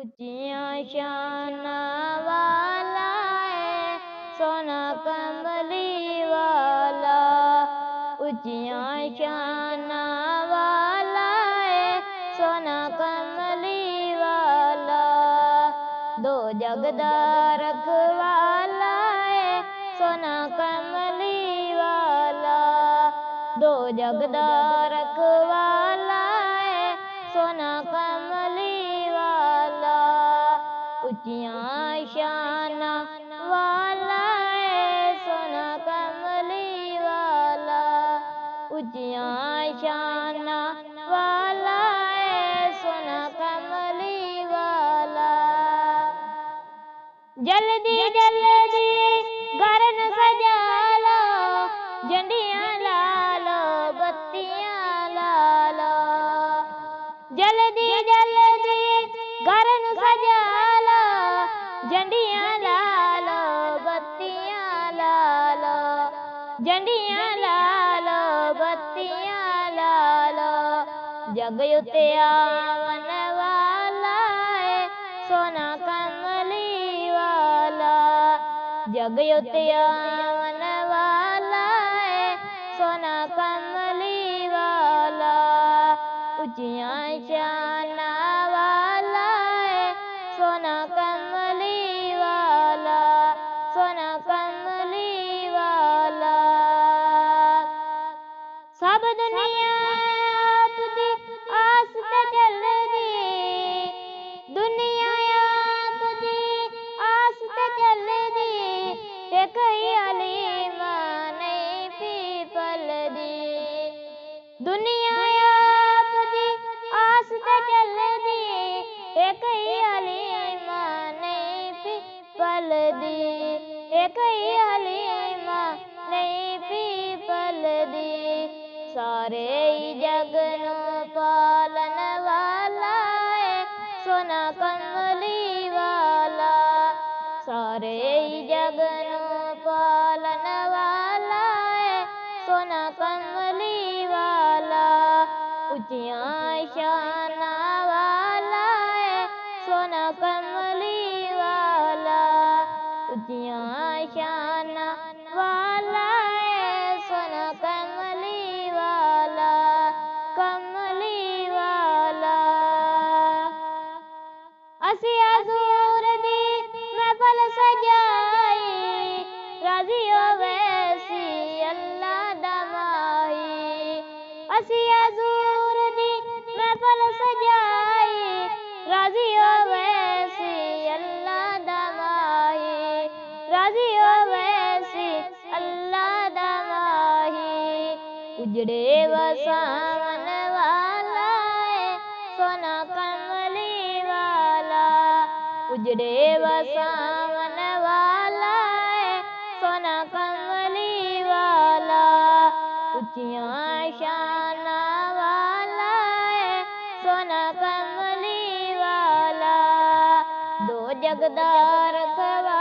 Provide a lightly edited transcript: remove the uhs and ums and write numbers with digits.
ਉੱਚੀਆਂ ਸ਼ਾਨਾਂ ਵਾਲਾ ਏ ਸੋਹਣਾ ਕਮਲੀ ਵਾਲਾ। ਉੱਚੀਆਂ ਸ਼ਾਨਾਂ ਵਾਲਾ ਏ ਸੋਹਣਾ ਕਮਲੀ ਵਾਲਾ। ਦੋ ਜਗ ਦਾ ਰਖਵਾਲਾ ਏ ਸੋਹਣਾ ਕਮਲੀ ਵਾਲਾ। ਦੋ ਜਗ ਦਾ ਰਖਵਾਲਾ ਏ ਸੋਹਣਾ ਕਮਲੀ ਵਾਲਾ। ਉੱਚੀਆਂ ਸ਼ਾਨਾਂ ਵਾਲਾ ਏ ਸੋਹਣਾ ਕਮਲੀ ਵਾਲਾ। ਉੱਚੀਆਂ ਸ਼ਾਨਾਂ ਵਾਲਾ ਏ ਸੋਹਣਾ ਕਮਲੀ ਵਾਲਾ। ਜਲਦੀ ਜਲਦੀ ਘਰ ਨੂੰ ਸਜਾ ਲੋ, ਝੰਡੀਆਂ ਲਾ ਲੋ, ਬੱਤੀਆਂ ਲਾ ਲੋ। ਜਲਦੀ ਜਲਦੀ ਘਰ ਨੂੰ ਸਜਾ ਲੋ, ਝੰਡੀਆਂ ਲਾ ਲੋ, ਬੱਤੀਆਂ ਲਾ ਲੋ। ਝੰਡੀਆਂ ਲਾ ਲੋ, ਬੱਤੀਆਂ ਲਾ ਲੋ। ਜਗ ਉੱਤੇ ਆਵਣ ਵਾਲਾ ਏ ਸੋਹਣਾ ਕਮਲੀ ਵਾਲਾ। ਜਗ ਉੱਤੇ ਆਵਣ ਵਾਲਾ ਏ ਸੋਹਣਾ ਕਮਲੀ ਵਾਲਾ। ਉੱਚੀਆਂ ਸ਼ਾਨਾਂ ਵਾਲਾ ਏ ਸੋਹਣਾ ਕਮਲੀ ਵਾਲਾ। ਸੋਹਣਾ ਕਮਲੀ ਵਾਲਾ। ਸਭ ਦੁਨੀਆ ਆਪ ਦੀ ਆਸ ਤੇ ਚੱਲਦੀ, ਦੁਨੀਆ ਆਪ ਦੀ ਆਸ ਤੇ ਚੱਲਦੀ, ਤੇ ਕਈ ਹਲੀਮ ਨਹੀਂ ਪੀਪਲ ਦੀ। ਦੁਨੀਆ ਆਪ ਦੀ ਆਸ ਤੇ ਚੱਲਦੀ, ਤੇ ਕਈ ਹਲੀਮ ਨਹੀਂ ਪੀਪਲ ਦੀ। ਤੇ ਕਈ ਹਲੀਮ ਨਹੀਂ ਪੀਪਲ ਦੀ। ਸਾਰੇ ਹੀ ਜਗ ਨੂੰ ਪਾਲਣ ਵਾਲਾ ਏ ਸੋਹਣਾ ਕਮਲੀ ਵਾਲਾ। ਸਾਰੇ ਹੀ ਜਗ ਨੂੰ ਪਾਲਣ ਵਾਲਾ ਏ ਸੋਹਣਾ ਕਮਲੀ ਵਾਲਾ। ਉੱਚੀਆਂ ਸ਼ਾਨਾਂ ਵਾਲਾ ਏ ਸੋਹਣਾ ਕਮਲੀ ਵਾਲਾ। ਉੱਚੀਆਂ ਸ਼ਾਨਾਂ ਵਾਲਾ ਏ ਸੋਹਣਾ ਕਮਲੀ ਵਾਲਾ। ਕਮਲੀ ਵਾਲਾ। ਅਸੀਂ ਹਜ਼ੂਰ ਦੀ ਮਹਿਫਲ ਸਜਾਈ, ਰਾਜ਼ੀ ਹੋਵੇ ਸੀ ਅੱਲਾ ਦਾ ਮਾਹੀ। ਅਸੀਂ ਹਜ਼ੂਰ ਦੀ ਮਹਿਫਲ ਸਜਾਈ, ਰਾਜ਼ੀ ਹੋਵੇ ਸੀ ਅੱਲਾ ਦਾ ਮਾਹੀ। ਰਾਜ਼ੀ ਹੋਵੇ ਸੀ ਅੱਲਾ ਦਾ ਮਾਹੀ। ਉਜੜੇ ਵਸਾਵਣ ਵਾਲਾ ਏ ਸੋਹਣਾ ਕਮਲੀ ਵਾਲਾ। ਉਜੜੇ ਵਸਾਵਣ ਵਾਲਾ ਏ ਸੋਹਣਾ ਕਮਲੀ ਵਾਲਾ। ਉੱਚੀਆਂ ਸ਼ਾਨਾਂ ਵਾਲਾ ਏ ਸੋਹਣਾ ਕਮਲੀ ਵਾਲਾ। ਦੋ ਜਗ ਦਾ ਰਖਵਾਲਾ